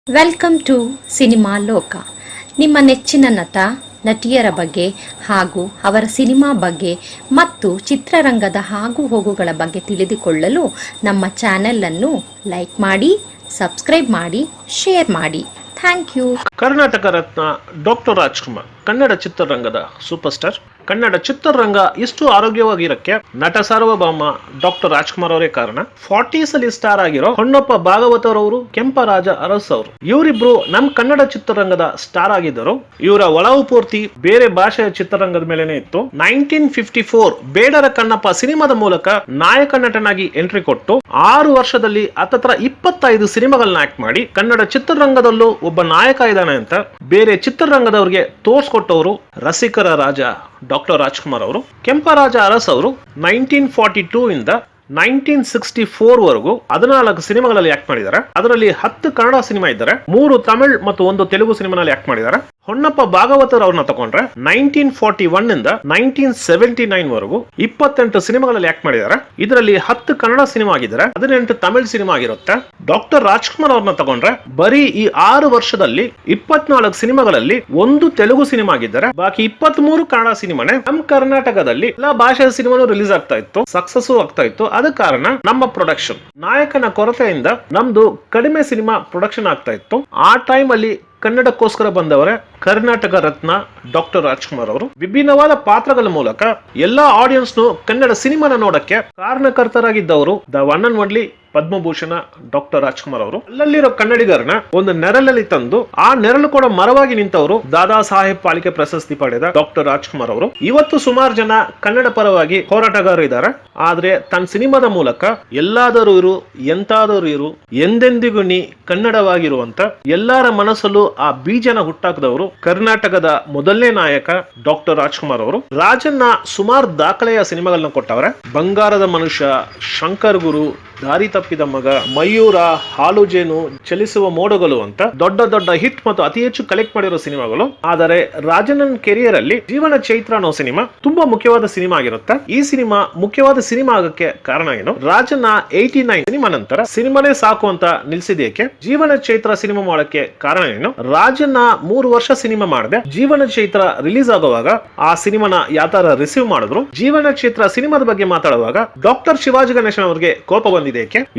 Welcome to cinema ಲೋಕ. ನಿಮ್ಮ ನೆಚ್ಚಿನ ನಟ ನಟಿಯರ ಬಗ್ಗೆ ಹಾಗೂ ಅವರ ಸಿನಿಮಾ ಬಗ್ಗೆ ಮತ್ತು ಚಿತ್ರರಂಗದ ಆಗು ಹೋಗುಗಳ ಬಗ್ಗೆ ತಿಳಿದುಕೊಳ್ಳಲು ನಮ್ಮ ಚಾನೆಲನ್ನು ಲೈಕ್ ಮಾಡಿ, ಸಬ್ಸ್ಕ್ರೈಬ್ ಮಾಡಿ, ಶೇರ್ ಮಾಡಿ. Thank you. Karnataka Ratna doctor Rajkumar Kannada ಚಿತ್ರರಂಗದ ಸೂಪರ್ ಸ್ಟಾರ್. ಕನ್ನಡ ಚಿತ್ರರಂಗ ಇಷ್ಟು ಆರೋಗ್ಯವಾಗಿರಕ್ಕೆ ನಟ ಸಾರ್ವಭೌಮ ಡಾಕ್ಟರ್ ರಾಜ್ಕುಮಾರ್ ಅವರೇ ಕಾರಣ. 40s ಅಲ್ಲಿ ಸ್ಟಾರ್ ಆಗಿರೋ ಹೊನ್ನಪ್ಪ ಭಾಗವತರ್ ಅವರು, ಕೆಂಪರಾಜ ಅರಸ್ ಅವರು, ಇವರಿಬ್ರು ನಮ್ ಕನ್ನಡ ಚಿತ್ರರಂಗದ ಸ್ಟಾರ್ ಆಗಿದ್ದರು. ಇವರ ಒಲವು ಪೂರ್ತಿ ಬೇರೆ ಭಾಷೆಯ ಚಿತ್ರರಂಗದ ಮೇಲೆನೆ ಇತ್ತು. 1954 ಬೇಡರ ಕಣ್ಣಪ್ಪ ಸಿನಿಮಾದ ಮೂಲಕ ನಾಯಕ ನಟನಾಗಿ ಎಂಟ್ರಿ ಕೊಟ್ಟು 6 ವರ್ಷದಲ್ಲಿ ಹತ್ತತ್ರ 25 ಸಿನಿಮಾಗಳನ್ನ ಆಕ್ಟ್ ಮಾಡಿ ಕನ್ನಡ ಚಿತ್ರರಂಗದಲ್ಲೂ ಒಬ್ಬ ನಾಯಕ ಇದ್ದಾನೆ ಅಂತ ಬೇರೆ ಚಿತ್ರರಂಗದವರಿಗೆ ತೋರ್ಸ್ಕೊಟ್ಟವರು ರಸಿಕರ ರಾಜ ಡಾಕ್ಟರ್ ರಾಜ್ಕುಮಾರ್ ಅವರು. ಕೆಂಪರಾಜ ಅರಸ್ ಅವರು 1942 ಇಂದ 1964 ವರೆಗೂ 14 ಸಿನಿಮಾಗಳಲ್ಲಿ ಆಕ್ಟ್ ಮಾಡಿದ್ದಾರೆ. ಅದರಲ್ಲಿ 10 ಕನ್ನಡ ಸಿನಿಮಾ ಇದ್ದಾರೆ, 3 ತಮಿಳ್ ಮತ್ತು 1 ತೆಲುಗು ಸಿನಿಮಾನಲ್ಲಿ ಆಕ್ಟ್ ಮಾಡಿದ್ದಾರೆ. ಹೊನ್ನಪ್ಪ ಭಾಗವತರ್ ಅವ್ರನ್ನ ತಗೊಂಡ್ರೆ 1941 ಇಂದ 1979 ವರೆಗೂ 28 ಸಿನಿಮಾಗಳಲ್ಲಿ ಆಕ್ಟ್ ಮಾಡಿದ್ದಾರೆ. ಇದರಲ್ಲಿ 10 ಕನ್ನಡ ಸಿನಿಮಾ ಆಗಿದ್ದಾರೆ, 18 ತಮಿಳ್ ಸಿನಿಮಾ ಆಗಿರುತ್ತೆ. ಡಾಕ್ಟರ್ ರಾಜ್ಕುಮಾರ್ ಅವ್ರನ್ನ ತಗೊಂಡ್ರೆ ಬರೀ ಈ 6 ವರ್ಷದಲ್ಲಿ 24 ಸಿನಿಮಾಗಳಲ್ಲಿ 1 ತೆಲುಗು ಸಿನಿಮಾ ಆಗಿದ್ದಾರೆ, ಬಾಕಿ 23 ಕನ್ನಡ ಸಿನಿಮಾನೇ. ನಮ್ಮ ಕರ್ನಾಟಕದಲ್ಲಿ ಎಲ್ಲಾ ಭಾಷೆಯ ಸಿನಿಮಾನು ರಿಲೀಸ್ ಆಗ್ತಾ ಇತ್ತು, ಸಕ್ಸಸ್ ಆಗ್ತಾ ಇತ್ತು. ಅದ ಕಾರಣ ನಮ್ಮ ಪ್ರೊಡಕ್ಷನ್ ನಾಯಕನ ಕೊರತೆಯಿಂದ ನಮ್ದು ಕಡಿಮೆ ಸಿನಿಮಾ ಪ್ರೊಡಕ್ಷನ್ ಆಗ್ತಾ ಇತ್ತು. ಆ ಟೈಮ್ ಅಲ್ಲಿ ಕನ್ನಡಕ್ಕೋಸ್ಕರ ಬಂದವರೇ ಕರ್ನಾಟಕ ರತ್ನ ಡಾಕ್ಟರ್ ರಾಜ್ಕುಮಾರ್ ಅವರು. ವಿಭಿನ್ನವಾದ ಪಾತ್ರಗಳ ಮೂಲಕ ಎಲ್ಲಾ ಆಡಿಯನ್ಸ್ ಕನ್ನಡ ಸಿನಿಮಾನ ನೋಡಕ್ಕೆ ಕಾರಣಕರ್ತರಾಗಿದ್ದವರು the one and only Padma Bhushan doctor Rajkumar ಅವರು. ಅಲ್ಲಲ್ಲಿರೋ ಕನ್ನಡಿಗರನ್ನ ಒಂದು ನೆರಳಲ್ಲಿ ತಂದು ಆ ನೆರಳು ಕೂಡ ಮರವಾಗಿ ನಿಂತವರು ದಾದಾ ಸಾಹೇಬ್ ಪಾಲಿಕೆ ಪ್ರಶಸ್ತಿ ಪಡೆದ ಡಾಕ್ಟರ್ ರಾಜ್ಕುಮಾರ್ ಅವರು. ಇವತ್ತು ಸುಮಾರು ಜನ ಕನ್ನಡ ಪರವಾಗಿ ಹೋರಾಟಗಾರರು ಇದ್ದಾರೆ, ಆದ್ರೆ ತನ್ನ ಸಿನಿಮಾದ ಮೂಲಕ ಎಲ್ಲಾದರೂ ಇರು, ಎಂತಾದರೂ ಇರು, ಎಂದೆಂದಿಗೂ ನೀ ಕನ್ನಡವಾಗಿರುವಂತ ಎಲ್ಲರ ಮನಸ್ಸಲ್ಲೂ ಆ ಬೀಜನ ಹುಟ್ಟಾಕದವರು ಕರ್ನಾಟಕದ ಮೊದಲನೇ ನಾಯಕ ಡಾಕ್ಟರ್ ರಾಜ್ಕುಮಾರ್ ಅವರು. ರಾಜನ್ನ ಸುಮಾರು ದಾಖಲೆಯ ಸಿನಿಮಾಗಳನ್ನ ಕೊಟ್ಟವ್ರೆ. ಬಂಗಾರದ ಮನುಷ್ಯ, ಶಂಕರ್ ಗುರು, ದಾರಿ ತಪ್ಪಿದ ಮಗ, ಮಯೂರ, ಹಾಲು ಜೇನು, ಚಲಿಸುವ ಮೋಡಗಳು ಅಂತ ದೊಡ್ಡ ದೊಡ್ಡ ಹಿಟ್ ಮತ್ತು ಅತಿ ಹೆಚ್ಚು ಕಲೆಕ್ಟ್ ಮಾಡಿರೋ ಸಿನಿಮಾಗಳು. ಆದರೆ ರಾಜನನ್ ಕೆರಿಯರ್ ಅಲ್ಲಿ ಜೀವನ ಚೈತ್ರ ಅನ್ನೋ ಸಿನಿಮಾ ತುಂಬಾ ಮುಖ್ಯವಾದ ಸಿನಿಮಾ ಆಗಿರುತ್ತೆ. ಈ ಸಿನಿಮಾ ಮುಖ್ಯವಾದ ಸಿನಿಮಾ ಆಗಕ್ಕೆ ಕಾರಣ ಏನು? ರಾಜನ 89 ಸಿನಿಮಾ ನಂತರ ಸಿನಿಮಾನೇ ಸಾಕು ಅಂತ ನಿಲ್ಸಿದೇಕೆ? ಜೀವನ ಚೈತ್ರ ಸಿನಿಮಾ ಮಾಡಕ್ಕೆ ಕಾರಣ ಏನು? ರಾಜನ 3 ವರ್ಷ ಸಿನಿಮಾ ಮಾಡಿದೆ. ಜೀವನ ಚೈತ್ರ ರಿಲೀಸ್ ಆಗುವಾಗ ಆ ಸಿನಿಮಾನ ಯಾತರ ರಿಸೀವ್ ಮಾಡಿದ್ರು? ಜೀವನ ಚೈತ್ರ ಸಿನಿಮಾದ ಬಗ್ಗೆ ಮಾತಾಡುವಾಗ ಡಾಕ್ಟರ್ ಶಿವಾಜಿ ಗಣೇಶನ್ ಅವರಿಗೆ ಕೋಪ ಬಂದಿದೆ.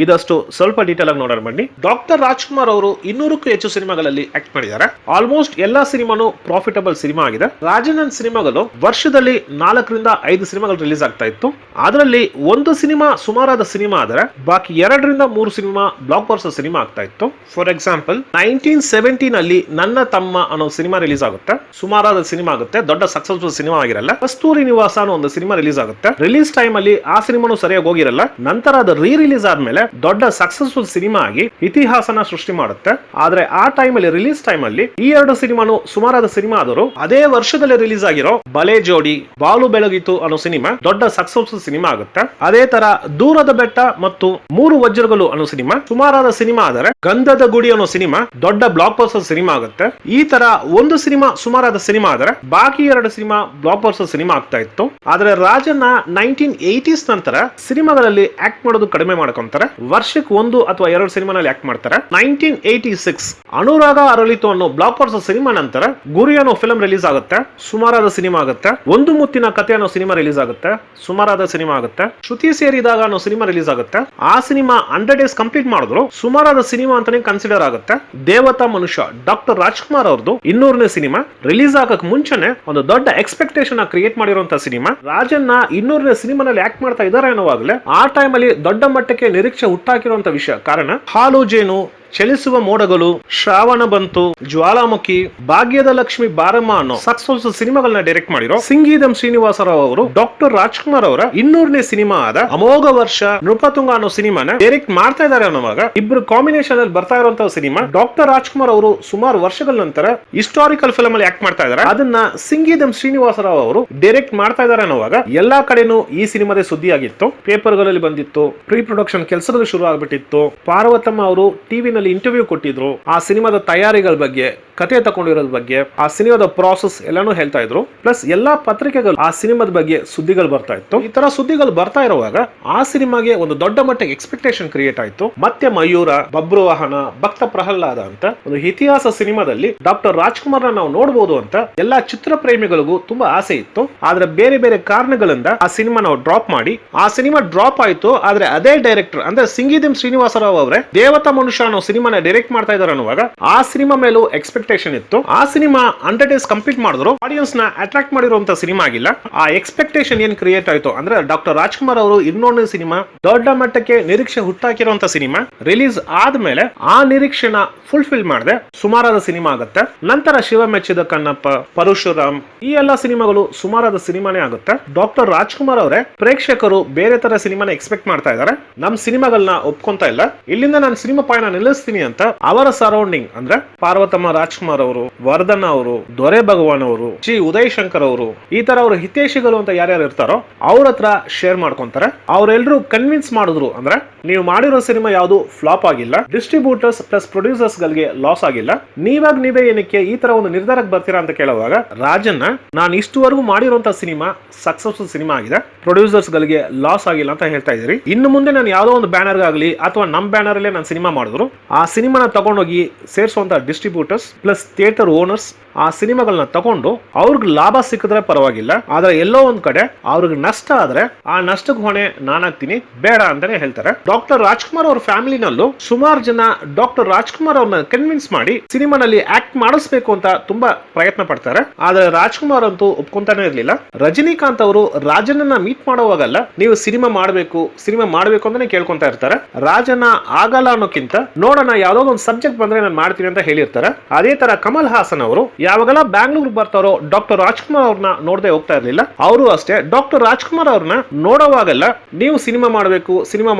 ಇದಷ್ಟು ಸ್ವಲ್ಪ ಡೀಟೇಲ್ ಆಗಿ ನೋಡೋಣ ಬನ್ನಿ. ಡಾಕ್ಟರ್ ರಾಜ್ಕುಮಾರ್ ಅವರು 200ಕ್ಕೂ ಹೆಚ್ಚು ಸಿನಿಮಾಗಳಲ್ಲಿ ಆಕ್ಟ್ ಮಾಡಿದ್ದಾರೆ. ಆಲ್ಮೋಸ್ಟ್ ಎಲ್ಲಾ ಸಿನಿಮಾನು ಪ್ರಾಫಿಟಬಲ್ ಸಿನಿಮಾ ಆಗಿದೆ. ರಾಜನನ್ ಸಿನಿಮಾಗಳು ವರ್ಷದಲ್ಲಿ 4 ರಿಂದ 5 ಸಿನಿಮಾಗಳು ರಿಲೀಸ್ ಆಗ್ತಾ ಇತ್ತು. ಅದರಲ್ಲಿ ಒಂದು ಸಿನಿಮಾ ಸುಮಾರಾದ ಸಿನಿಮಾ ಆದರೆ ಬಾಕಿ 2 ರಿಂದ 3 ಸಿನಿಮಾ ಬ್ಲಾಕ್ ಬಸ್ಟರ್ ಸಿನಿಮಾ ಆಗ್ತಾ ಇತ್ತು. ಫಾರ್ ಎಕ್ಸಾಂಪಲ್ 1970 ನಲ್ಲಿ ನನ್ನ ತಮ್ಮ ಅನ್ನೋ ಸಿನಿಮಾ ರಿಲೀಸ್ ಆಗುತ್ತೆ, ಸುಮಾರಾದ ಸಿನಿಮಾ ಆಗುತ್ತೆ, ದೊಡ್ಡ ಸಕ್ಸಸ್ಫುಲ್ ಸಿನಿಮಾ ಆಗಿರಲ್ಲ. ಕಸ್ತೂರಿ ನಿವಾಸ ಅನ್ನೋ ಒಂದು ಸಿನಿಮಾ ರಿಲೀಸ್ ಆಗುತ್ತೆ. ರಿಲೀಸ್ ಟೈಮ್ ಅಲ್ಲಿ ಆ ಸಿನಿಮಾನು ಸರಿಯಾಗಿ ಹೋಗಿರಲ್ಲ. ನಂತರ ಅದು ರಿಲೀಸ್ ಆದ್ಮೇಲೆ ದೊಡ್ಡ ಸಕ್ಸಸ್ಫುಲ್ ಸಿನಿಮಾ ಆಗಿ ಇತಿಹಾಸನ ಸೃಷ್ಟಿ ಮಾಡುತ್ತೆ. ಆದ್ರೆ ಆ ಟೈಮ್ ಅಲ್ಲಿ ರಿಲೀಸ್ ಟೈಮ್ ಅಲ್ಲಿ ಈ 2 ಸಿನಿಮಾನು ಸುಮಾರಾದ ಸಿನಿಮಾ ಆದರೂ ಅದೇ ವರ್ಷದಲ್ಲಿ ರಿಲೀಸ್ ಆಗಿರೋ ಬಲೆ ಜೋಡಿ, ಬಾಲು ಬೆಳಗಿತು ಅನ್ನೋ ಸಿನಿಮಾ ದೊಡ್ಡ ಸಕ್ಸಸ್ಫುಲ್ ಸಿನಿಮಾ ಆಗುತ್ತೆ. ಅದೇ ತರ ದೂರದ ಬೆಟ್ಟ ಮತ್ತು 3 ವಜ್ರಗಳು ಅನ್ನೋ ಸಿನಿಮಾ ಸುಮಾರಾದ ಸಿನಿಮಾ ಆದರೆ ಗಂಧದ ಗುಡಿ ಅನ್ನೋ ಸಿನಿಮಾ ದೊಡ್ಡ ಬ್ಲಾಕ್ ಬಸ್ಟರ್ ಸಿನಿಮಾ ಆಗುತ್ತೆ. ಈ ತರ ಒಂದು ಸಿನಿಮಾ ಸುಮಾರಾದ ಸಿನಿಮಾ ಆದರೆ ಬಾಕಿ 2 ಸಿನಿಮಾ ಬ್ಲಾಕ್ ಬಸ್ಟರ್ ಸಿನಿಮಾ ಆಗ್ತಾ ಇತ್ತು. ಆದ್ರೆ ರಾಜನ 1980s ನಂತರ ಸಿನಿಮಾಗಳಲ್ಲಿ ಆಕ್ಟ್ ಮಾಡೋದು ಕಡಿಮೆ ಮಾಡ್ಕೊಂತಾರೆ. ವರ್ಷಕ್ಕೆ 1 ಅಥವಾ 2 ಸಿನಿಮಾನಲ್ಲಿ ಆಕ್ಟ್ ಮಾಡ್ತಾರೆ. 1986 ಅನುರಾಗ ಅರಳಿತು ಅನ್ನೋ ಬ್ಲಾಕ್ ಬಸ್ಟರ್ ಸಿನಿಮಾ ನಂತರ ಗುರಿ ಅನ್ನೋ ಫಿಲ್ಮ್ ರಿಲೀಸ್ ಆಗುತ್ತೆ, ಸುಮಾರಾದ ಸಿನಿಮಾ ಆಗುತ್ತೆ. ಒಂದು ಮುತ್ತಿನ ಕಥೆ ಅನ್ನೋ ಸಿನಿಮಾ ರಿಲೀಸ್ ಆಗುತ್ತೆ, ಸುಮಾರಾದ ಸಿನಿಮಾ ಆಗುತ್ತೆ. ಶ್ರುತಿ ಸೇರಿದಾಗ ಅನ್ನೋ ಸಿನಿಮಾ ರಿಲೀಸ್ ಆಗುತ್ತೆ. ಆ ಸಿನಿಮಾ 100 ಡೇಸ್ ಕಂಪ್ಲೀಟ್ ಮಾಡಿದ್ರು ಸುಮಾರಾದ ಸಿನಿಮಾ ಅಂತಾನೆ ಕನ್ಸಿಡರ್ ಆಗುತ್ತೆ. ದೇವತಾ ಮನುಷ್ಯ ಡಾಕ್ಟರ್ ರಾಜ್ಕುಮಾರ್ ಅವ್ರದ್ದು 200ನೇ ಸಿನಿಮಾ ರಿಲೀಸ್ ಆಗಕ್ಕೆ ಮುಂಚೆನೆ ಒಂದು ದೊಡ್ಡ ಎಕ್ಸ್ಪೆಕ್ಟೇಷನ್ ಕ್ರಿಯೇಟ್ ಮಾಡಿರುವಂತ ಸಿನಿಮಾ. ರಾಜನ್ನ 200ನೇ ಸಿನಿಮಾನಲ್ಲಿ ಆಕ್ಟ್ ಮಾಡ್ತಾ ಇದ್ದಾರೆ ಅನ್ನೋವಾಗಲೇ ಆ ಟೈಮ್ ಅಲ್ಲಿ ದೊಡ್ಡ ಮಟ್ಟಕ್ಕೆ ನಿರೀಕ್ಷೆ ಹುಟ್ಟಾಕಿರುವಂತ ವಿಷಯ. ಕಾರಣ ಹಾಲು ಜೇನು, ಚಲಿಸುವ ಮೋಡಗಳು, ಶ್ರಾವಣ ಬಂತು, ಜ್ವಾಲಾಮುಖಿ, ಭಾಗ್ಯದ ಲಕ್ಷ್ಮಿ ಬಾರಮ್ಮ ಅನ್ನೋ ಸಕ್ಸಸ್ಫುಲ್ ಸಿನಿಮಾಗಳನ್ನ ಡೈರೆಕ್ಟ್ ಮಾಡಿರೋ ಸಿಂಗೀದಂ ಶ್ರೀನಿವಾಸರಾವ್ ಅವರು ಡಾಕ್ಟರ್ ರಾಜ್ಕುಮಾರ್ ಅವರ 200ನೇ ಸಿನಿಮಾ ಆದ ಅಮೋಘ ವರ್ಷ ನೃಪತುಂಗ ಅನ್ನೋ ಸಿನಿಮಾನ ಡೈರೆಕ್ಟ್ ಮಾಡ್ತಾ ಇದ್ದಾರೆ ಅನ್ನೋವಾಗ ಇಬ್ರು ಕಾಂಬಿನೇಷನ್ ಅಲ್ಲಿ ಬರ್ತಾ ಇರುವಂತಹ ಸಿನಿಮಾ. ಡಾಕ್ಟರ್ ರಾಜ್ಕುಮಾರ್ ಅವರು ಸುಮಾರು ವರ್ಷಗಳ ನಂತರ ಹಿಸ್ಟಾರಿಕಲ್ ಫಿಲ್ಮ್ ಅಲ್ಲಿ ಆಕ್ಟ್ ಮಾಡ್ತಾ ಇದಾರೆ. ಅದನ್ನ ಸಿಂಗೀದಂ ಶ್ರೀನಿವಾಸರಾವ್ ಅವರು ಡೈರೆಕ್ಟ್ ಮಾಡ್ತಾ ಇದಾರೆ ಅನ್ನುವಾಗ ಎಲ್ಲಾ ಕಡೆನೂ ಈ ಸಿನಿಮಾದ ಸುದ್ದಿ ಆಗಿತ್ತು, ಪೇಪರ್ ಗಳಲ್ಲಿ ಬಂದಿತ್ತು, ಪ್ರೀ ಪ್ರೊಡಕ್ಷನ್ ಕೆಲಸಗಳು ಶುರು ಆಗ್ಬಿಟ್ಟಿತ್ತು. ಪಾರ್ವತಮ್ಮ ಅವರು ಟಿವಿನಲ್ಲಿ ಇಂಟರ್ವ್ಯೂ ಕೊಟ್ಟಿದ್ರು, ಆ ಸಿನಿಮಾದ ತಯಾರಿಗಳ ಬಗ್ಗೆ, ಕತೆ ತಗೊಂಡಿರೋದ್ರ ಬಗ್ಗೆ, ಆ ಸಿನಿಮಾದ ಪ್ರಾಸೆಸ್ ಎಲ್ಲಾನು ಹೇಳ್ತಾ ಇದ್ರು. ಪ್ಲಸ್ ಎಲ್ಲಾ ಪತ್ರಿಕೆಗಳು ಆ ಸಿನಿಮಾದ ಬಗ್ಗೆ ಸುದ್ದಿಗಳು ಬರ್ತಾ ಇತ್ತು. ಈ ತರ ಸುದ್ದಿಗಳು ಬರ್ತಾ ಇರುವಾಗ ಆ ಸಿನಿಮಾಗೆ ಒಂದು ದೊಡ್ಡ ಮಟ್ಟಿಗೆ ಎಕ್ಸ್ಪೆಕ್ಟೇಷನ್ ಕ್ರಿಯೇಟ್ ಆಯ್ತು. ಮತ್ತೆ ಮಯೂರ, ಬಬ್ರುವಾಹನ, ಭಕ್ತ ಪ್ರಹ್ಲಾದ ಅಂತ ಒಂದು ಇತಿಹಾಸ ಸಿನಿಮಾದಲ್ಲಿ ಡಾಕ್ಟರ್ ರಾಜ್ಕುಮಾರ್ ನಾವು ನೋಡಬಹುದು ಅಂತ ಎಲ್ಲಾ ಚಿತ್ರ ಪ್ರೇಮಿಗಳಿಗೂ ತುಂಬಾ ಆಸೆ ಇತ್ತು. ಆದ್ರೆ ಬೇರೆ ಬೇರೆ ಕಾರಣಗಳಿಂದ ಆ ಸಿನಿಮಾ ನಾವು ಡ್ರಾಪ್ ಮಾಡಿ, ಆ ಸಿನಿಮಾ ಡ್ರಾಪ್ ಆಯ್ತು. ಆದ್ರೆ ಅದೇ ಡೈರೆಕ್ಟರ್ ಅಂದ್ರೆ ಸಿಂಗೀದಂ ಶ್ರೀನಿವಾಸರಾವ್ ಅವರೇ ದೇವತಾ ಮನುಷ್ಯ ಅನ್ನೋ ಸಿನಿಮಾನ ಡೈರೆಕ್ಟ್ ಮಾಡ್ತಾ ಇದಾರೆ ಅನ್ನುವಾಗ ಆ ಸಿನಿಮಾ ಮೇಲೂ ಎಕ್ಸ್ಪೆಕ್ಟೇಷನ್ ಇತ್ತು. ಆ ಸಿನಿಮಾ 100 days ಕಂಪ್ಲೀಟ್ ಮಾಡಿದ್ರು. ಆಡಿಯನ್ಸ್ ನ ಅಟ್ರಾಕ್ಟ್ ಮಾಡಿರುವಂತ ಸಿನಿಮಾ ಆಗಿಲ್ಲ. ಆ ಎಕ್ಸ್ಪೆಕ್ಟೇಷನ್ ಏನ್ ಕ್ರಿಯೇಟ್ ಆಯ್ತು ಅಂದ್ರೆ ಡಾಕ್ಟರ್ ರಾಜ್ಕುಮಾರ್ ಅವರು ಇನ್ನೊಂದು ಸಿನಿಮಾ ದೊಡ್ಡ ಮಟ್ಟಕ್ಕೆ ನಿರೀಕ್ಷೆ ಹುಟ್ಟಾಕಿರುವಂತ ಸಿನಿಮಾ ರಿಲೀಸ್ ಆದ್ಮೇಲೆ ಆ ನಿರೀಕ್ಷೆನ ಫುಲ್ಫಿಲ್ ಮಾಡದೆ ಸುಮಾರಾದ ಸಿನಿಮಾ ಆಗುತ್ತೆ. ನಂತರ ಶಿವ ಮೆಚ್ಚಿದ ಕಣ್ಣಪ್ಪ, ಪರಶುರಾಮ್, ಈ ಎಲ್ಲಾ ಸಿನಿಮಾಗಳು ಸುಮಾರಾದ ಸಿನಿಮಾನೇ ಆಗುತ್ತೆ. ಡಾಕ್ಟರ್ ರಾಜ್ಕುಮಾರ್ ಅವರೇ ಪ್ರೇಕ್ಷಕರು ಬೇರೆ ತರ ಸಿನಿಮಾನ ಎಕ್ಸ್ಪೆಕ್ಟ್ ಮಾಡ್ತಾ ಇದಾರೆ, ನಮ್ ಸಿನಿಮಾಗಳನ್ನ ಒಪ್ಕೊಂತ ಇಲ್ಲ, ಇಲ್ಲಿಂದ ನಾನು ಸಿನಿಮಾ ಪಾಯನ ನಿಲ್ಲಿಸ್ತೀನಿ ಅಂತ ಅವರ ಸರೌಂಡಿಂಗ್ ಅಂದ್ರೆ ಪಾರ್ವತಮ್ಮ ರಾಜ್ಕುಮಾರ್ ಅವರು, ವರ್ಧನ್ ಅವರು, ದೊರೆ ಭಗವಾನ್ ಅವರು, ಶ್ರೀ ಉದಯ್ ಶಂಕರ್ ಅವರು, ಈ ತರ ಅವರು ಹಿತೈಷಿಗಳು ಅಂತ ಯಾರ್ಯಾರು ಇರ್ತಾರೋ ಅವ್ರ ಹತ್ರ ಶೇರ್ ಮಾಡ್ಕೊಂತಾರೆ. ಅವರೆಲ್ಲರೂ ಕನ್ವಿನ್ಸ್ ಮಾಡಿದ್ರು ಅಂದ್ರೆ ನೀವು ಮಾಡಿರೋ ಸಿನಿಮಾ ಯಾವುದು ಫ್ಲಾಪ್ ಆಗಿಲ್ಲ, ಡಿಸ್ಟ್ರಿಬ್ಯೂಟರ್ಸ್ ಪ್ಲಸ್ ಪ್ರೊಡ್ಯೂಸರ್ಸ್ ಗಳಿಗೆ ಲಾಸ್ ಆಗಿಲ್ಲ, ನೀವೇ ಏನಕ್ಕೆ ಈ ತರ ಒಂದು ನಿರ್ಧಾರಕ್ಕೆ ಬರ್ತೀರಾ ಅಂತ ಕೇಳುವಾಗ ರಾಜನ್ನ ನಾನು ಇಷ್ಟುವರೆಗೂ ಮಾಡಿರುವಂತ ಸಿನಿಮಾ ಸಕ್ಸಸ್ಫುಲ್ ಸಿನಿಮಾ ಆಗಿದೆ, ಪ್ರೊಡ್ಯೂಸರ್ಸ್ ಗಳಿಗೆ ಲಾಸ್ ಆಗಿಲ್ಲ ಅಂತ ಹೇಳ್ತಾ ಇದ್ದೀರಿ. ಇನ್ನು ಮುಂದೆ ನಾನು ಯಾವ್ದೋ ಒಂದು ಬ್ಯಾನರ್ ಆಗಲಿ ಅಥವಾ ನಮ್ ಬ್ಯಾನರ್ ಅಲ್ಲೇ ನಾನು ಸಿನಿಮಾ ಮಾಡಿದ್ರು ಆ ಸಿನಿಮಾನ ತಗೊಂಡೋಗಿ ಸೇರಿಸುವಂತ ಡಿಸ್ಟ್ರಿಬ್ಯೂಟರ್ಸ್ ಪ್ಲಸ್ ಥಿಯೇಟರ್ ಓನರ್ಸ್ ಆ ಸಿನಿಮಾಗಳನ್ನ ತಗೊಂಡು ಅವ್ರಿಗೆ ಲಾಭ ಸಿಕ್ಕಿದ್ರೆ ಪರವಾಗಿಲ್ಲ, ಆದ್ರೆ ಎಲ್ಲೋ ಒಂದ್ ಕಡೆ ಅವ್ರಿಗೆ ನಷ್ಟ ಆದ್ರೆ ಆ ನಷ್ಟಕ್ಕೆ ಹೊಣೆ ನಾನಾಗ್ತೀನಿ ಬೇಡ ಅಂತಾನೆ ಹೇಳ್ತಾರೆ. ಡಾಕ್ಟರ್ ರಾಜ್ಕುಮಾರ್ ಅವ್ರ ಫ್ಯಾಮಿಲಿನಲ್ಲೂ ಸುಮಾರು ಜನ ಡಾಕ್ಟರ್ ರಾಜ್ಕುಮಾರ್ ಅವ್ರನ್ನ ಕನ್ವಿನ್ಸ್ ಮಾಡಿ ಸಿನಿಮಾನಲ್ಲಿ ಆಕ್ಟ್ ಮಾಡಿಸ್ಬೇಕು ಅಂತ ತುಂಬಾ ಪ್ರಯತ್ನ ಪಡ್ತಾರೆ. ಆದ್ರೆ ರಾಜ್ಕುಮಾರ್ ಅಂತೂ ಒಪ್ಕೊಂತಾನೆ ಇರ್ಲಿಲ್ಲ. ರಜನಿಕಾಂತ್ ಅವರು ರಾಜನನ್ನ ಮೀಟ್ ಮಾಡುವಾಗಲ್ಲ ನೀವು ಸಿನಿಮಾ ಮಾಡಬೇಕು ಅಂತಾನೆ ಕೇಳ್ಕೊಂತಾ ಇರ್ತಾರೆ. ರಾಜನ ಆಗಲ್ಲ ಅನ್ನೋಕ್ಕಿಂತ ನೋಡೋಣ ಯಾವ್ದೋ ಒಂದು ಸಬ್ಜೆಕ್ಟ್ ಬಂದ್ರೆ ನಾನು ಮಾಡ್ತೀನಿ ಅಂತ ಹೇಳಿರ್ತಾರೆ. ಅದೇ ತರ ಕಮಲ್ ಹಾಸನ್ ಅವರು ಯಾವಾಗೆಲ್ಲ ಬ್ಯಾಂಗ್ಳೂರ್ ಬರ್ತಾರೋ ಡಾಕ್ಟರ್ ರಾಜ್ಕುಮಾರ್ ಅವ್ರನ್ನ ನೋಡದೆ ಹೋಗ್ತಾ ಇರ್ಲಿಲ್ಲ. ಅವರು ಅಷ್ಟೇ ಡಾಕ್ಟರ್ ರಾಜ್ಕುಮಾರ್ ಅವ್ರನ್ನ ನೋಡುವಾಗೆಲ್ಲ ನೀವು ಸಿನಿಮಾ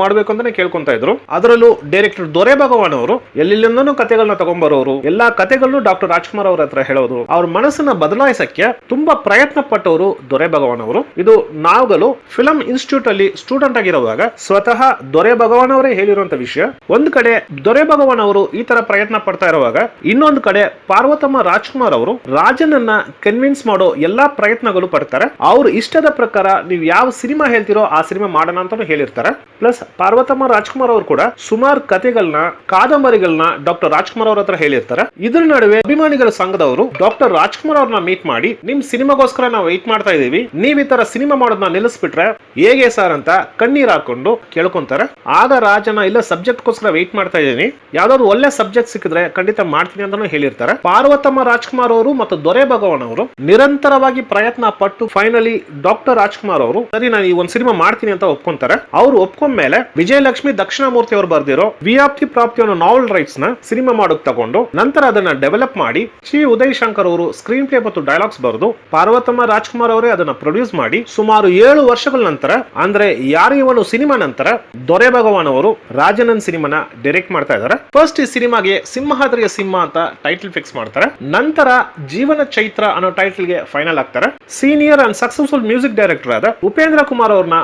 ಮಾಡಬೇಕು ಅಂತಾನೆ ಕೇಳ್ಕೊಂತಾ ಇದ್ರು. ಅದರಲ್ಲೂ ಡೈರೆಕ್ಟರ್ ದೊರೆ ಭಗವಾನ್ ಅವರು ಎಲ್ಲಿಂದನೂ ಕತೆಗಳನ್ನ ತಗೊಂಡ್ಬರೋರು, ಎಲ್ಲಾ ಕತೆಗಳನ್ನು ಡಾಕ್ಟರ್ ರಾಜ್ಕುಮಾರ್ ಅವ್ರ ಹತ್ರ ಹೇಳೋರು, ಅವ್ರ ಮನಸ್ಸನ್ನ ಬದಲಾಯಿಸಕ್ಕೆ ತುಂಬಾ ಪ್ರಯತ್ನ ಪಟ್ಟವರು ದೊರೆ ಭಗವಾನ್ ಅವರು. ಇದು ನಾವುಗಳು ಫಿಲಂ ಇನ್ಸ್ಟಿಟ್ಯೂಟ್ ಅಲ್ಲಿ ಸ್ಟೂಡೆಂಟ್ ಆಗಿರುವಾಗ ಸ್ವತಃ ದೊರೆ ಭಗವಾನ್ ಅವರೇ ಹೇಳಿರುವಂತ ವಿಷಯ. ಒಂದ್ ಕಡೆ ದೊರೆ ಭಗವಾನ್ ಅವರು ಈ ತರ ಪ್ರಯತ್ನ ಪಡ್ತಾ ಇರುವಾಗ ಇನ್ನೊಂದು ಕಡೆ ಪಾರ್ವತಮ್ಮ ರಾಜ್ಕುಮಾರ್ ಅವರು ರಾಜನನ್ನ ಕನ್ವಿನ್ಸ್ ಮಾಡೋ ಎಲ್ಲಾ ಪ್ರಯತ್ನಗಳು ಪಡ್ತಾರೆ. ಅವ್ರ ಇಷ್ಟದ ಪ್ರಕಾರ ನೀವು ಯಾವ ಸಿನಿಮಾ ಹೇಳ್ತಿರೋ ಆ ಸಿನಿಮಾ ಮಾಡೋಣ ಅಂತಾನು ಹೇಳಿರ್ತಾರೆ. ಪ್ಲಸ್ ಪಾರ್ವತಮ್ಮ ರಾಜ್ಕುಮಾರ್ ಅವರು ಕೂಡ ಸುಮಾರು ಕತೆಗಳನ್ನ ಕಾದಂಬರಿಗಳನ್ನ ಡಾಕ್ಟರ್ ರಾಜ್ಕುಮಾರ್ ಅವ್ರ ಹತ್ರ ಹೇಳಿರ್ತಾರೆ. ಇದ್ರ ನಡುವೆ ಅಭಿಮಾನಿಗಳ ಸಂಘದವರು ಡಾಕ್ಟರ್ ರಾಜ್ಕುಮಾರ್ ಅವ್ರನ್ನ ಮೀಟ್ ಮಾಡಿ ನಿಮ್ ಸಿನಿಮಾಗೋಸ್ಕರ ನಾವು ವೆಯ್ಟ್ ಮಾಡ್ತಾ ಇದೀವಿ, ನೀವ್ ಈ ತರ ಸಿನಿಮಾ ಮಾಡೋದನ್ನ ನಿಲ್ಲಿಸ್ಬಿಟ್ರೆ ಹೇಗೆ ಸರ್ ಅಂತ ಕಣ್ಣೀರ್ ಹಾಕೊಂಡು ಕೇಳ್ಕೊಂತಾರೆ. ಆಗ ರಾಜನ ಇಲ್ಲ ಸಬ್ಜೆಕ್ಟ್ ಗೋಸ್ಕರ ವೆಯ್ಟ್ ಮಾಡ್ತಾ ಇದೀನಿ, ಯಾವ್ದಾದ್ರು ಒಳ್ಳೆ ಸಬ್ಜೆಕ್ಟ್ ಸಿಕ್ಕಿದ್ರೆ ಖಂಡಿತ ಮಾಡ್ತೀನಿ ಅಂತಾನು ಹೇಳಿರ್ತಾರೆ. ಪಾರ್ವತಮ್ಮ ರಾಜ್ಕುಮಾರ್ ಅವರು ಮತ್ತು ದೊರೆ ಭಗವಾನ್ ಅವರು ನಿರಂತರವಾಗಿ ಪ್ರಯತ್ನ ಪಟ್ಟು ಫೈನಲಿ ಡಾಕ್ಟರ್ ರಾಜ್ಕುಮಾರ್ ಅವರು ಸರಿ ನಾನು ಈ ಒಂದು ಸಿನಿಮಾ ಮಾಡ್ತೀನಿ ಅಂತ ಒಪ್ಕೊಂತಾರೆ. ಅವರು ಒಪ್ಕೊಂಡ್ಮೇಲೆ ವಿಜಯಲಕ್ಷ್ಮಿ ದಕ್ಷಿಣಾಮೂರ್ತಿ ಅವರು ಬರ್ದಿರೋ ವ್ಯಾಪ್ತಿ ಪ್ರಾಪ್ತಿ ಅನ್ನೋ ನಾವೆಲ್ ರೈಟ್ಸ್ ನ ಸಿನಿಮಾ ಮಾಡೋಕ್ ತಗೊಂಡು ನಂತರ ಅದನ್ನ ಡೆವಲಪ್ ಮಾಡಿ ಶ್ರೀ ಉದಯ್ ಶಂಕರ್ ಅವರು ಸ್ಕ್ರೀನ್ ಪ್ಲೇ ಮತ್ತು ಡೈಲಾಗ್ಸ್ ಬರೆದು ಪಾರ್ವತಮ್ಮ ರಾಜ್ಕುಮಾರ್ ಅವರೇ ಅದನ್ನ ಪ್ರೊಡ್ಯೂಸ್ ಮಾಡಿ ಸುಮಾರು 7 ವರ್ಷಗಳ ನಂತರ ಅಂದ್ರೆ ಯಾರು ಇವನು ಸಿನಿಮಾ ನಂತರ ದೊರೆ ಭಗವಾನ್ ಅವರು ರಾಜನನ್ ಸಿನಿಮಾನ ಡೈರೆಕ್ಟ್ ಮಾಡ್ತಾ ಇದ್ದಾರೆ. ಫಸ್ಟ್ ಈ ಸಿನಿಮಾಗೆ ಸಿಂಹಾದ್ರಿಯ ಸಿಂಹ ಅಂತ ಟೈಟಲ್ ಫಿಕ್ಸ್ ಮಾಡ್ತಾರೆ. ನಂತರ ಜೀವನ ಚೈತ್ರ ಅನ್ನೋ ಟೈಟಲ್ ಗೆ ಫೈನಲ್ ಆಗ್ತಾರೆ. Senior and successful music director ಆದ ಉಪೇಂದ್ರ ಕುಮಾರ್ ಅವ್ರನ್ನ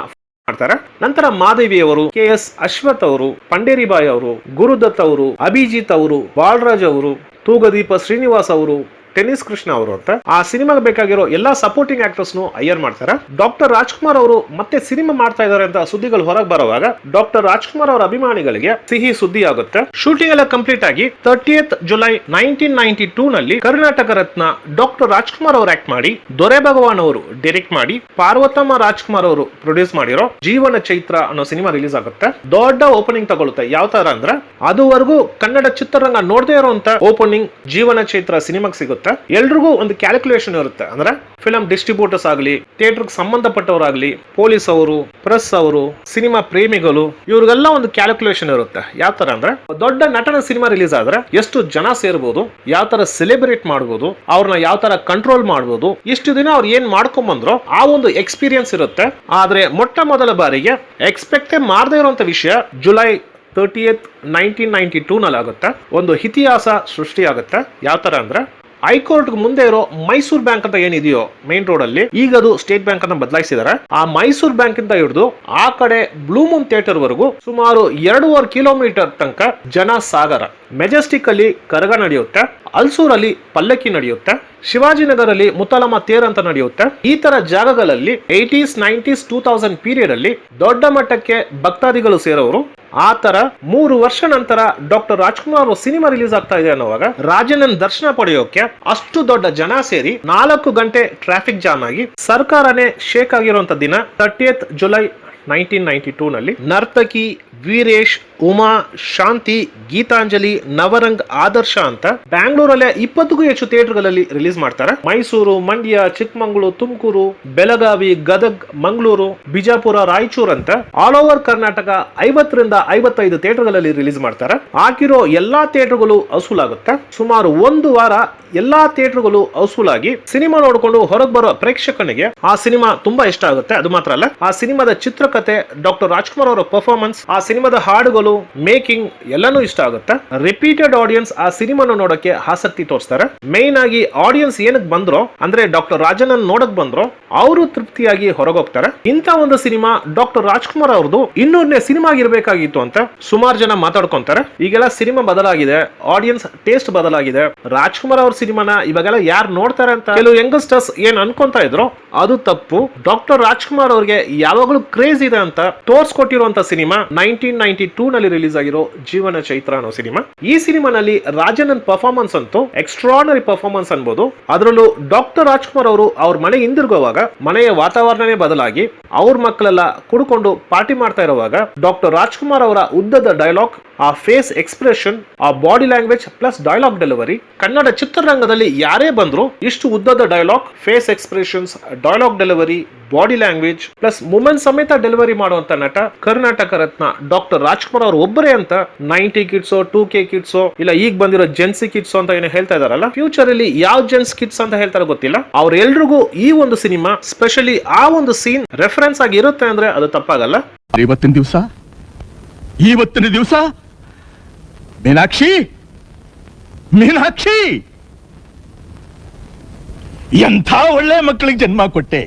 ಮಾಡ್ತಾರೆ. ನಂತರ ಮಾದೇವಿ ಅವರು, KS ಅಶ್ವಥ್ ಅವರು, ಪಂಡೇರಿಬಾಯಿ ಅವರು, ಗುರುದತ್ ಅವರು, ಅಭಿಜಿತ್ ಅವರು, ಬಾಲರಾಜ್ ಅವರು, ತೂಗದೀಪ ಶ್ರೀನಿವಾಸ್ ಅವರು, ಟೆನ್ನಿಸ್ ಕೃಷ್ಣ ಅವರು ಅಂತ ಆ ಸಿನಿಮಾಗೆ ಬೇಕಾಗಿರೋ ಎಲ್ಲಾ ಸಪೋರ್ಟಿಂಗ್ ಆಕ್ಟರ್ಸ್ ಹೈಯರ್ ಮಾಡ್ತಾರೆ. ಡಾಕ್ಟರ್ ರಾಜ್ಕುಮಾರ್ ಅವರು ಮತ್ತೆ ಸಿನಿಮಾ ಮಾಡ್ತಾ ಇದ್ದಾರೆ ಅಂತ ಸುದ್ದಿಗಳು ಹೊರಗೆ ಬರುವಾಗ ಡಾಕ್ಟರ್ ರಾಜ್ಕುಮಾರ್ ಅವರ ಅಭಿಮಾನಿಗಳಿಗೆ ಸಿಹಿ ಸುದ್ದಿ ಆಗುತ್ತೆ. ಶೂಟಿಂಗ್ ಎಲ್ಲ ಕಂಪ್ಲೀಟ್ ಆಗಿ 30th July 1992 ನಲ್ಲಿ ಕರ್ನಾಟಕ ರತ್ನ ಡಾಕ್ಟರ್ ರಾಜ್ಕುಮಾರ್ ಅವರು ಆಕ್ಟ್ ಮಾಡಿ, ದೊರೆ ಭಗವಾನ್ ಅವರು ಡೈರೆಕ್ಟ್ ಮಾಡಿ, ಪಾರ್ವತಮ್ಮ ರಾಜ್ಕುಮಾರ್ ಅವರು ಪ್ರೊಡ್ಯೂಸ್ ಮಾಡಿರೋ ಜೀವನ ಚೈತ್ರ ಅನ್ನೋ ಸಿನಿಮಾ ರಿಲೀಸ್ ಆಗುತ್ತೆ. ದೊಡ್ಡ ಓಪನಿಂಗ್ ತಗೊಳುತ್ತೆ. ಯಾವ ತರ ಅಂದ್ರೆ ಅದುವರೆಗೂ ಕನ್ನಡ ಚಿತ್ರರಂಗ ನೋಡದೇ ಇರುವಂತ ಓಪನಿಂಗ್ ಜೀವನ ಚೈತ್ರ ಸಿನಿಮಾಗೆ ಸಿಗುತ್ತೆ. ಎಲ್ರಿಗೂ ಒಂದು ಕ್ಯಾಲ್ಕುಲೇಷನ್ ಇರುತ್ತೆ. ಅಂದ್ರೆ ಫಿಲಂ ಡಿಸ್ಟ್ರಿಬ್ಯೂಟರ್ಸ್ ಆಗಲಿ, ಥಿಯೇಟರ್ ಸಂಬಂಧಪಟ್ಟವರಾಗ್ಲಿ, ಪೊಲೀಸ್ ಅವರು, ಪ್ರೆಸ್ ಅವರು, ಸಿನಿಮಾ ಪ್ರೇಮಿಗಳು, ಇವ್ರಿಗೆಲ್ಲ ಒಂದು ಕ್ಯಾಲ್ಕುಲೇಷನ್ ಇರುತ್ತೆ. ಯಾವ ತರ ಅಂದ್ರೆ ದೊಡ್ಡ ನಟನ ಸಿನಿಮಾ ರಿಲೀಸ್ ಆದ್ರೆ ಎಷ್ಟು ಜನ ಸೇರ್ಬೋದು, ಯಾವ ತರ ಸೆಲೆಬ್ರೇಟ್ ಮಾಡಬಹುದು, ಅವ್ರನ್ನ ಯಾವ ತರ ಕಂಟ್ರೋಲ್ ಮಾಡಬಹುದು, ಇಷ್ಟು ದಿನ ಅವ್ರು ಏನ್ ಮಾಡ್ಕೊಂಡ್ ಬಂದ್ರು ಆ ಒಂದು ಎಕ್ಸ್ಪೀರಿಯನ್ಸ್ ಇರುತ್ತೆ. ಆದ್ರೆ ಮೊಟ್ಟ ಮೊದಲ ಬಾರಿಗೆ ಎಕ್ಸ್ಪೆಕ್ಟೇ ಮಾಡದೇ ಇರುವಂತ ವಿಷಯ ಜುಲೈ 30, 1992 ನಲ್ಲಿ ಆಗುತ್ತೆ. ಒಂದು ಇತಿಹಾಸ ಸೃಷ್ಟಿಯಾಗುತ್ತೆ. ಯಾವ ತರ ಅಂದ್ರೆ ಹೈಕೋರ್ಟ್ ಮುಂದೆ ಇರೋ ಮೈಸೂರು ಬ್ಯಾಂಕ್ ಅಂತ ಏನಿದೆಯೋ ಮೇನ್ ರೋಡ್ ಅಲ್ಲಿ, ಈಗ ಅದು ಸ್ಟೇಟ್ ಬ್ಯಾಂಕ್ ಅಂತ ಬದಲಾಯಿಸಿದ್ದಾರೆ. ಆ ಮೈಸೂರು ಬ್ಯಾಂಕ್ ಇಂದ ಹಿಡಿದು ಆ ಕಡೆ ಬ್ಲೂ ಮೂನ್ ಥಿಯೇಟರ್ ವರೆಗೂ ಸುಮಾರು 2.5 ಕಿಲೋಮೀಟರ್ ತನಕ ಜನ ಸಾಗರ. ಮೆಜೆಸ್ಟಿಕ್ ಅಲ್ಲಿ ಕರಗ ನಡೆಯುತ್ತೆ, ಅಲ್ಸೂರಲ್ಲಿ ಪಲ್ಲಕ್ಕಿ ನಡೆಯುತ್ತೆ, ಶಿವಾಜಿನಗರಲ್ಲಿ ಮುತ್ತಲಮ್ಮ ತೇರ್ ಅಂತ ನಡೆಯುತ್ತೆ. ಈ ತರ ಜಾಗಗಳಲ್ಲಿ 80s, 90s, 2000 ಪೀರಿಯಡ್ ಅಲ್ಲಿ ದೊಡ್ಡ ಮಟ್ಟಕ್ಕೆ ಭಕ್ತಾದಿಗಳು ಸೇರೋರು. ಆ ತರ 3 ವರ್ಷ ನಂತರ ಡಾಕ್ಟರ್ ರಾಜ್ಕುಮಾರ್ ಅವರು ಸಿನಿಮಾ ರಿಲೀಸ್ ಆಗ್ತಾ ಇದೆ ಅನ್ನೋವಾಗ ರಾಜನನ್ ದರ್ಶನ ಪಡೆಯೋಕೆ ಅಷ್ಟು ದೊಡ್ಡ ಜನ ಸೇರಿ 4 ಗಂಟೆ ಟ್ರಾಫಿಕ್ ಜಾಮ್ ಆಗಿ ಸರ್ಕಾರನೇ ಶೇಕ್ ಆಗಿರುವಂತ ದಿನ 30th ಜುಲೈ 1992 ನಲ್ಲಿ ನರ್ತಕಿ, ವೀರೇಶ್, ಉಮಾ, ಶಾಂತಿ, ಗೀತಾಂಜಲಿ, ನವರಂಗ್, ಆದರ್ಶ ಅಂತ ಬ್ಯಾಂಗ್ಳೂರಲ್ಲೇ 20ಕ್ಕೂ ಹೆಚ್ಚು ಥಿಯೇಟರ್ಗಳಲ್ಲಿ ರಿಲೀಸ್ ಮಾಡ್ತಾರೆ. ಮೈಸೂರು, ಮಂಡ್ಯ, ಚಿಕ್ಕಮಗಳೂರು, ತುಮಕೂರು, ಬೆಳಗಾವಿ, ಗದಗ್, ಮಂಗಳೂರು, ಬಿಜಾಪುರ, ರಾಯಚೂರು ಅಂತ ಆಲ್ ಓವರ್ ಕರ್ನಾಟಕ 50ರಿಂದ 55 ಥಿಯೇಟರ್ಗಳಲ್ಲಿ ರಿಲೀಸ್ ಮಾಡ್ತಾರೆ. ಹಾಕಿರೋ ಎಲ್ಲಾ ಥಿಯೇಟರ್ಗಳು ಹೌಸ್ಫುಲ್ ಸುಮಾರು 1 ವಾರ ಎಲ್ಲಾ ಥಿಯೇಟರ್ಗಳು ಹೌಸ್ಫುಲ್ ಆಗಿ ಸಿನಿಮಾ ನೋಡಿಕೊಂಡು ಹೊರಗೆ ಬರೋ ಪ್ರೇಕ್ಷಕನಿಗೆ ಆ ಸಿನಿಮಾ ತುಂಬಾ ಇಷ್ಟ ಆಗುತ್ತೆ. ಅದು ಮಾತ್ರ ಅಲ್ಲ, ಆ ಸಿನಿಮಾದ ಚಿತ್ರಕಥೆ, ಡಾಕ್ಟರ್ ರಾಜ್ಕುಮಾರ್ ಅವರ ಪರ್ಫಾರ್ಮೆನ್ಸ್, ಆ ಸಿನಿಮಾದ ಹಾಡುಗಳು, ಮೇಕಿಂಗ್ ಎಲ್ಲಾನು ಇಷ್ಟ ಆಗುತ್ತೆ. ರಿಪೀಟೆಡ್ ಆಡಿಯನ್ಸ್ ಆ ಸಿನಿಮಾನ ನೋಡಕ್ಕೆ ಆಸಕ್ತಿ ತೋರಿಸ್ತಾರೆ. ಮೇನ್ ಆಗಿ ಆಡಿಯನ್ಸ್ ಏನಕ್ಕೆ ಬಂದ್ರೋ ಅಂದ್ರೆ ಡಾಕ್ಟರ್ ರಾಜನನ್ ನೋಡಕ್ ಬಂದ್ರೋ ಅವರು ತೃಪ್ತಿಯಾಗಿ ಹೊರಗೋಗ್ತಾರೆ. ಇಂತ ಒಂದು ಸಿನಿಮಾ ಡಾಕ್ಟರ್ ರಾಜ್ಕುಮಾರ್ ಅವ್ರದ್ದು 200ನೇ ಸಿನಿಮಾ ಆಗಿರ್ಬೇಕಾಗಿತ್ತು ಅಂತ ಸುಮಾರು ಜನ ಮಾತಾಡ್ಕೊಂತಾರೆ. ಈಗೆಲ್ಲ ಸಿನಿಮಾ ಬದಲಾಗಿದೆ, ಆಡಿಯನ್ಸ್ ಟೇಸ್ಟ್ ಬದಲಾಗಿದೆ. ರಾಜ್ಕುಮಾರ್ ಅವ್ರ ಸಿನಿಮಾನ ಇವಾಗೆಲ್ಲ ಯಾರು ನೋಡ್ತಾರೆ ಅಂತ ಕೆಲವು ಯಂಗಸ್ಟರ್ಸ್ ಏನ್ ಅನ್ಕೊಂತ ಇದ್ರು, ಅದು ತಪ್ಪು. ಡಾಕ್ಟರ್ ರಾಜ್ಕುಮಾರ್ ಅವ್ರಿಗೆ ಯಾವಾಗಲೂ ಕ್ರೇಜ್ ಇದೆ ಅಂತ ತೋರ್ಸ್ಕೊಟ್ಟಿರುವಂತ ಸಿನಿಮಾ 1992 ನಲ್ಲಿ ರಿಲೀಸ್ ಆಗಿರೋ ಜೀವನ ಚೈತ್ರ ಅನ್ನೋ ಸಿನಿಮಾ. ಈ ಸಿನಿಮಾನಲ್ಲಿ ರಾಜನನ್ ಪರ್ಫಾರ್ಮೆನ್ಸ್ ಅಂತೂ ಎಕ್ಸ್ಟ್ರಾರ್ನರಿ ಪರ್ಫಾರ್ಮೆನ್ಸ್ ಅನ್ಬೋದು. ಅದರಲ್ಲೂ ಡಾಕ್ಟರ್ ರಾಜ್ಕುಮಾರ್ ಅವರು ಅವ್ರ ಮನೆ ಹಿಂದಿರುಗುವಾಗ ಮನೆಯ ವಾತಾವರಣನೇ ಬದಲಾಗಿ ಅವ್ರ ಮಕ್ಕಳೆಲ್ಲ ಕುಡ್ಕೊಂಡು ಪಾರ್ಟಿ ಮಾಡ್ತಾ ಇರುವಾಗ ಡಾಕ್ಟರ್ ರಾಜ್ಕುಮಾರ್ ಅವರ ಉದ್ದದ ಡೈಲಾಗ್, ಆ ಫೇಸ್ ಎಕ್ಸ್ಪ್ರೆಷನ್, ಆ body language plus dialogue delivery, Kannada ಚಿತ್ರರಂಗದಲ್ಲಿ ಯಾರೇ ಬಂದ್ರು ಇಷ್ಟು ಉದ್ದದ dialogue, face expressions, dialogue delivery, body language plus movement ಸಮೇತ ಡೆಲಿವರಿ ಮಾಡುವಂತ ನಟ ಕರ್ನಾಟಕ ರತ್ನ ಡಾಕ್ಟರ್ ರಾಜ್ಕುಮಾರ್ ಅವರು ಒಬ್ಬರೇ ಅಂತ. 90 ಕಿಡ್ಸೋ, 2K ಕಿಡ್ಸೋ, ಇಲ್ಲ ಈಗ ಬಂದಿರೋ ಜೆನ್ಸಿ ಕಿಡ್ಸ್ ಅಂತ ಏನೋ ಹೇಳ್ತಾ ಇದಾರಲ್ಲ, ಫ್ಯೂಚರ್ ಅಲ್ಲಿ ಯಾವ ಜೆನ್ಸ್ ಕಿಡ್ಸ್ ಅಂತ ಹೇಳ್ತಾರೆ ಗೊತ್ತಿಲ್ಲ. ಅವ್ರೆಲ್ರಿಗೂ ಈ ಒಂದು ಸಿನಿಮಾ ಸ್ಪೆಷಲಿ ಆ ಒಂದು ಸೀನ್ ರೆಫರೆನ್ಸ್ ಆಗಿ ಇರುತ್ತೆ ಅಂದ್ರೆ ಅದು ತಪ್ಪಾಗಲ್ಲ. ಇವತ್ತಿನ ದಿವಸ ಮೀನಾಕ್ಷಿ ಎಂಥ ಒಳ್ಳೆ ಮಕ್ಕಳಿಗೆ ಜನ್ಮ ಕೊಟ್ಟೆ.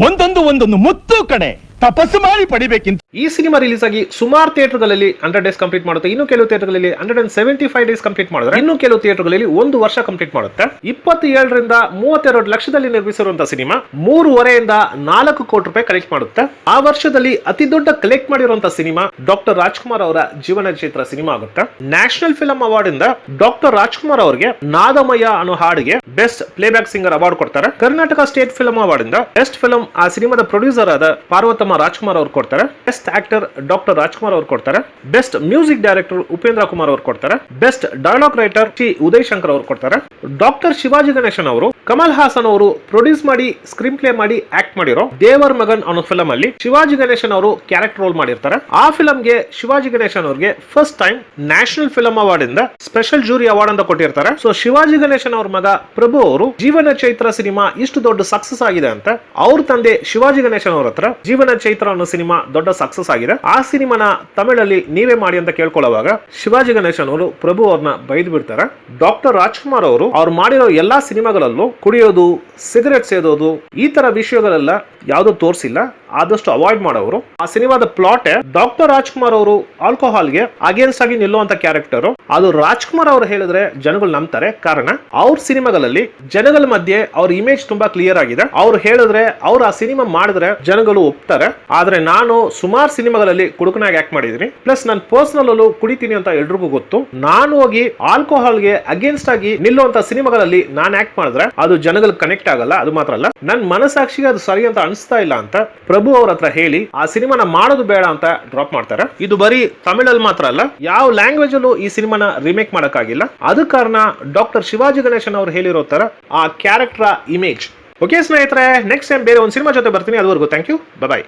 ಒಂದೊಂದು ಮುತ್ತು ಕಡೆ ತಪಸ್ಸು ಮಾಡಿ ಪಡಿಬೇಕಿಂತ. ಈ ಸಿನಿಮಾ ರಿಲೀಸ್ ಆಗಿ ಸುಮಾರು ಥಿಯೇಟರ್ಗಳಲ್ಲಿ 100 ಡೇಸ್ ಕಂಪ್ಲೀಟ್ ಮಾಡುತ್ತೆ. ಇನ್ನು ಕೆಲವು ಥಿಯೇಟರ್ಗಳಲ್ಲಿ 175 ಡೇಸ್ ಕಂಪ್ಲೀಟ್ ಮಾಡಿದ್ರೆ, ಇನ್ನು ಕೆಲವು ಥಿಯೇಟರ್ಗಳಲ್ಲಿ 1 ವರ್ಷ ಕಂಪ್ಲೀಟ್ ಮಾಡುತ್ತೆ. 27ರಿಂದ 32 ಲಕ್ಷದಲ್ಲಿ ನಿರ್ಮಿಸಿರುವಂತಹ ಸಿನಿಮಾ 3.5ರಿಂದ 4 ಕೋಟಿ ರೂಪಾಯಿ ಕಲೆಕ್ಟ್ ಮಾಡುತ್ತೆ. ಆ ವರ್ಷದಲ್ಲಿ ಅತಿ ದೊಡ್ಡ ಕಲೆಕ್ಟ್ ಮಾಡಿರುವಂತಹ ಸಿನಿಮಾ ಡಾಕ್ಟರ್ ರಾಜ್ಕುಮಾರ್ ಅವರ ಜೀವನ ಚೈತ್ರ ಸಿನಿಮಾ ಆಗುತ್ತೆ. ನ್ಯಾಷನಲ್ ಫಿಲ್ಮ್ ಅವಾರ್ಡ್ ಇಂದ ಡಾಕ್ಟರ್ ರಾಜ್ಕುಮಾರ್ ಅವರಿಗೆ ನಾದಮಯ ಅನ್ನೋ ಹಾಡಿಗೆ ಬೆಸ್ಟ್ ಪ್ಲೇಬ್ಯಾಕ್ ಸಿಂಗರ್ ಅವಾರ್ಡ್ ಕೊಡ್ತಾರೆ. ಕರ್ನಾಟಕ ಸ್ಟೇಟ್ ಫಿಲ್ಮ್ ಅವಾರ್ಡ್ ಇಂದ ಬೆಸ್ಟ್ ಫಿಲ್ಮ್ ಆ ಸಿನಿಮಾದ ಪ್ರೊಡ್ಯೂಸರ್ ಆದ ಪಾರ್ವತಮ್ಮ ರಾಜ್ಕುಮಾರ್ ಅವರು ಕೊಡ್ತಾರೆ. ಬೆಸ್ಟ್ ಆಕ್ಟರ್ ಡಾಕ್ಟರ್ ರಾಜ್ಕುಮಾರ್ ಅವರು ಕೊಡ್ತಾರೆ. Best music director Upendra Kumar ಅವರು ಕೊಡ್ತಾರೆ. Best dialogue writer T Uday Shankar ಅವರು ಕೊಡ್ತಾರೆ. ಡಾಕ್ಟರ್ ಶಿವಾಜಿ ಗಣೇಶನ್ ಅವರು ಕಮಲ್ ಹಾಸನ್ ಅವರು ಪ್ರೊಡ್ಯೂಸ್ ಮಾಡಿ ಸ್ಕ್ರೀನ್ ಪ್ಲೇ ಮಾಡಿ ಆಕ್ಟ್ ಮಾಡಿರೋ ದೇವರ್ ಮಗನ್ ಅನ್ನೋ ಫಿಲಂ ಅಲ್ಲಿ ಶಿವಾಜಿ ಗಣೇಶನ್ ಅವರು ಕ್ಯಾರೆಕ್ಟರ್ ರೋಲ್ ಮಾಡಿರ್ತಾರೆ. ಆ ಫಿಲಂ ಗೆ ಶಿವಾಜಿ ಗಣೇಶನ್ ಅವರಿಗೆ first time national film award ಇಂದ ಸ್ಪೆಷಲ್ ಜೂರಿ ಅವಾರ್ಡ್ ಅಂತ ಕೊಟ್ಟಿರ್ತಾರೆ. ಸೊ ಶಿವಾಜಿ ಗಣೇಶನ್ ಅವ್ರ ಮಗ ಪ್ರಭು ಅವರು ಜೀವನ ಚೈತ್ರ ಸಿನಿಮಾ ಇಷ್ಟು ದೊಡ್ಡ ಸಕ್ಸಸ್ ಆಗಿದೆ ಅಂತ ಅವ್ರ ತಂದೆ ಶಿವಾಜಿ ಗಣೇಶನ್ ಅವ್ರ ಹತ್ರ ಜೀವನ ಚೈತ್ರ ಅನ್ನೋ ಸಿನಿಮಾ ದೊಡ್ಡ ಸಕ್ಸಸ್ ಆಗಿದೆ, ಆ ಸಿನಿಮಾನ ತಮಿಳಲ್ಲಿ ನೀವೇ ಮಾಡಿ ಅಂತ ಕೇಳ್ಕೊಳ್ಳುವಾಗ ಶಿವಾಜಿ ಗಣೇಶನ್ ಅವರು ಪ್ರಭು ಅವ್ರನ್ನ ಬೈದು ಬಿಡ್ತಾರೆ. ಡಾಕ್ಟರ್ ರಾಜ್ಕುಮಾರ್ ಅವರು ಅವ್ರು ಮಾಡಿರೋ ಎಲ್ಲಾ ಸಿನಿಮಾಗಳಲ್ಲೂ ಕುಡಿಯೋದು, ಸಿಗರೆಟ್ ಸೇದೋದು ಈ ತರ ವಿಷಯಗಳೆಲ್ಲ ಯಾವ್ದು ತೋರಿಸಿಲ್ಲ, ಆದಷ್ಟು ಅವಾಯ್ಡ್ ಮಾಡೋರು. ಆ ಸಿನಿಮಾದ ಪ್ಲಾಟ್ ಡಾಕ್ಟರ್ ರಾಜ್ಕುಮಾರ್ ಅವರು ಆಲ್ಕೋಹಾಲ್ಗೆ ಅಗೇನ್ಸ್ಟ್ ಆಗಿ ನಿಲ್ಲುವಂತ ಕ್ಯಾರೆಕ್ಟರ್. ಅದು ರಾಜ್ಕುಮಾರ್ ಅವರು ಹೇಳಿದ್ರೆ ಜನಗಳು ನಂಬ್ತಾರೆ, ಕಾರಣ ಅವ್ರ ಸಿನಿಮಾಗಳಲ್ಲಿ ಜನಗಳ ಮಧ್ಯೆ ಅವ್ರ ಇಮೇಜ್ ತುಂಬಾ ಕ್ಲಿಯರ್ ಆಗಿದೆ. ಅವ್ರು ಹೇಳಿದ್ರೆ ಅವ್ರು ಆ ಸಿನಿಮಾ ಮಾಡಿದ್ರೆ ಜನಗಳು ಒಪ್ತಾರೆ. ಆದ್ರೆ ನಾನು ಸುಮಾರು ಸಿನಿಮಾಗಳಲ್ಲಿ ಕುಡುಕನಾಗಿ ಆಕ್ಟ್ ಮಾಡಿದೀನಿ, ಪ್ಲಸ್ ನಾನು ಪರ್ಸನಲ್ ಅಲ್ಲೂ ಕುಡಿತೀನಿ ಅಂತ ಎಲ್ರಿಗೂ ಗೊತ್ತು. ನಾನು ಹೋಗಿ ಆಲ್ಕೋಹಾಲ್ಗೆ ಅಗೇನ್ಸ್ಟ್ ಆಗಿ ನಿಲ್ಲುವಂತ ಸಿನಿಮಾಗಳಲ್ಲಿ ನಾನು ಆಕ್ಟ್ ಮಾಡಿದ್ರೆ ಅದು ಜನಗಳು ಕನೆಕ್ಟ್ ಆಗಲ್ಲ. ಅದು ಮಾತ್ರ ಅಲ್ಲ, ನನ್ನ ಮನಸ್ಸಾಕ್ಷಿಗೆ ಅದು ಸರಿ ಅಂತ ಅನಿಸ್ತಾ ಇಲ್ಲ ಅಂತ ಪ್ರಭು ಅವ್ರ ಹತ್ರ ಹೇಳಿ ಆ ಸಿನಿಮಾನ ಮಾಡೋದು ಬೇಡ ಅಂತ ಡ್ರಾಪ್ ಮಾಡ್ತಾರೆ. ಇದು ಬರೀ ತಮಿಳಲ್ಲಿ ಮಾತ್ರ ಅಲ್ಲ, ಯಾವ ಲ್ಯಾಂಗ್ವೇಜ್ ಅಲ್ಲೂ ಈ ಸಿನಿಮಾನ ರಿಮೇಕ್ ಮಾಡಕ್ಕಾಗಿಲ್ಲ. ಅದು ಕಾರಣ ಡಾಕ್ಟರ್ ಶಿವಾಜಿ ಗಣೇಶನ್ ಅವರು ಹೇಳಿರೋ ತರ ಆ ಕ್ಯಾರೆಕ್ಟರ್ ಇಮೇಜ್. ಓಕೆ ಸ್ನೇಹಿತರೆ, ನೆಕ್ಸ್ಟ್ ಟೈಮ್ ಬೇರೆ ಒಂದು ಸಿನಿಮಾ ಜೊತೆ ಬರ್ತೀನಿ. ಅದುವರೆಗೂ ಥ್ಯಾಂಕ್ ಯು, ಬಾಯ್.